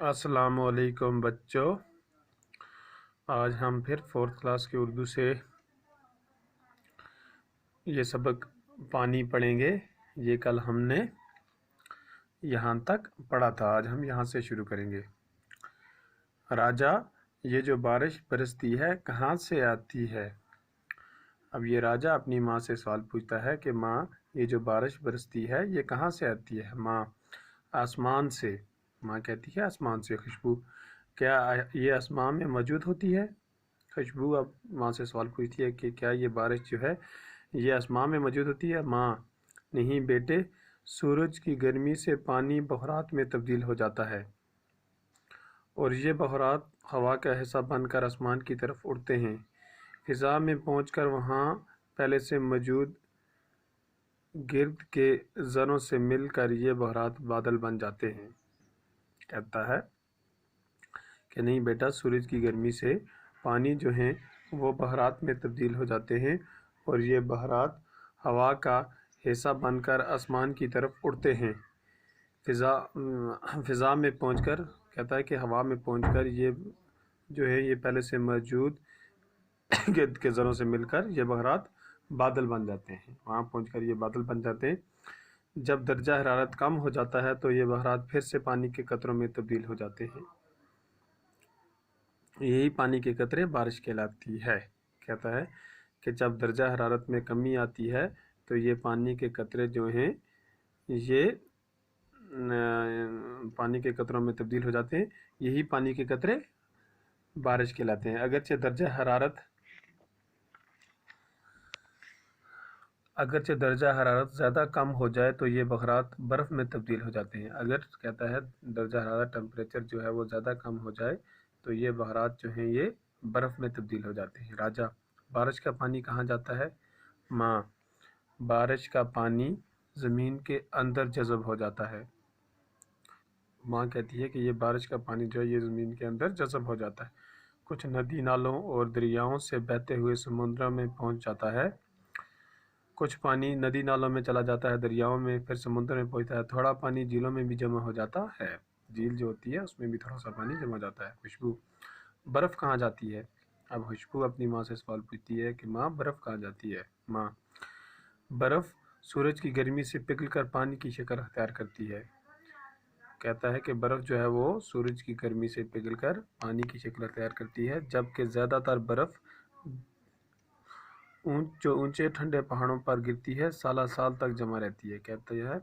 अस्सलाम वालेकुम बच्चों। आज हम फिर 4th क्लास की उर्दू से ये सबक पानी पढ़ेंगे। ये कल हमने यहाँ तक पढ़ा था, आज हम यहाँ से शुरू करेंगे। राजा, ये जो बारिश बरसती है कहाँ से आती है? अब ये राजा अपनी माँ से सवाल पूछता है कि माँ, ये जो बारिश बरसती है ये कहाँ से आती है? माँ, आसमान से। माँ कहती है आसमान से। खुशबू, क्या ये आसमान में मौजूद होती है? खुशबू अब माँ से सवाल पूछती है कि क्या ये बारिश जो है ये आसमान में मौजूद होती है? माँ, नहीं बेटे, सूरज की गर्मी से पानी बहरात में तब्दील हो जाता है और ये बहरात हवा का हिस्सा बनकर आसमान की तरफ उड़ते हैं। फिज़ा में पहुंचकर वहाँ पहले से मौजूद गिर्द के ज़रों से मिलकर ये बहरात बादल बन जाते हैं। कहता है कि नहीं बेटा, सूरज की गर्मी से पानी जो हैं वो बहरात में तब्दील हो जाते हैं और ये बहरात हवा का हिस्सा बनकर आसमान की तरफ उड़ते हैं। फ़िज़ा में पहुंचकर, कहता है कि हवा में पहुंचकर ये जो है ये पहले से मौजूद गिर्द के ज़रों से मिलकर ये बहरात बादल बन जाते हैं। वहाँ पहुंचकर ये बादल बन जाते हैं। जब दर्जा हरारत कम हो जाता है तो ये बहरात फिर से पानी के कतरों में तब्दील हो जाते हैं। यही पानी के कतरे बारिश कहलाती है। कहता है कि जब दर्जा हरारत में कमी आती है तो ये पानी के कतरे जो हैं ये पानी के कतरों में तब्दील हो जाते हैं। यही पानी के कतरे बारिश कहलाते हैं। अगरचे दर्जा हरारत ज़्यादा कम हो जाए तो ये बहरात बर्फ़ में तब्दील हो जाते हैं। अगर कहता है दर्जा हरारत टेम्परेचर जो है वो ज़्यादा कम हो जाए तो ये बहरात जो हैं ये बर्फ़ में तब्दील हो जाते हैं। राजा, बारिश का पानी कहाँ जाता है? माँ, बारिश का पानी ज़मीन के अंदर जज़ब हो जाता है। माँ कहती है कि ये बारिश का पानी जो है ये ज़मीन के अंदर जज़ब हो जाता है। कुछ नदी नालों और दरियाओं से बहते हुए समुद्र में पहुँच जाता है। कुछ पानी नदी नालों में चला जाता है, दरियाओं में, फिर समुद्र में पहुँचता है। थोड़ा पानी झीलों में भी जमा हो जाता है। झील जो होती है उसमें भी थोड़ा सा पानी जमा हो जाता है। खुशबू, बर्फ़ कहाँ जाती है? अब खुशबू अपनी माँ से सवाल पूछती है कि माँ, बर्फ़ कहाँ जाती है? माँ, बर्फ़ सूरज की गर्मी से पिघलकर पानी की शक्ल अख्तियार करती है। कहता है कि बर्फ़ जो है वो सूरज की गर्मी से पिघलकर पानी की शक्ल अख्तियार करती है, जबकि ज़्यादातर बर्फ़ जो ऊंचे ठंडे पहाड़ों पर गिरती है साल साल तक जमा रहती है। कहते हैं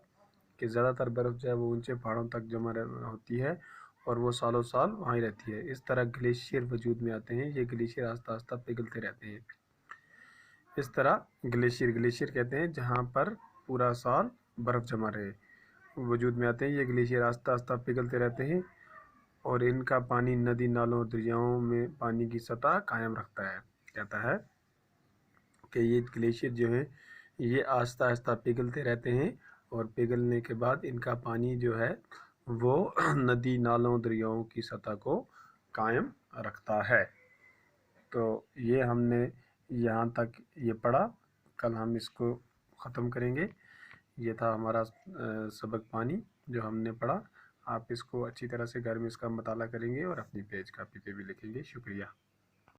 कि ज़्यादातर बर्फ़ जो है वो ऊंचे पहाड़ों तक जमा होती है और वो सालों साल वहीं रहती है। इस तरह ग्लेशियर वजूद में आते हैं। ये ग्लेशियर आस्ता आस्ता पिघलते रहते हैं। इस तरह ग्लेशियर कहते हैं जहाँ पर पूरा साल बर्फ़ जमा रहे, वजूद में आते हैं। ये ग्लेशियर आस्ता आस्ता पिघलते रहते हैं और इनका पानी नदी नालों दरियाओं में पानी की सतह कायम रखता है। कहता है कि ये ग्लेशियर जो हैं ये आहिस्ता आहिस्ता पिघलते रहते हैं और पिघलने के बाद इनका पानी जो है वो नदी नालों दरियाओं की सतह को कायम रखता है। तो ये हमने यहाँ तक ये पढ़ा। कल हम इसको ख़त्म करेंगे। ये था हमारा सबक पानी जो हमने पढ़ा। आप इसको अच्छी तरह से घर में इसका मताला करेंगे और अपनी पेज कापी पे भी लिखेंगे। शुक्रिया।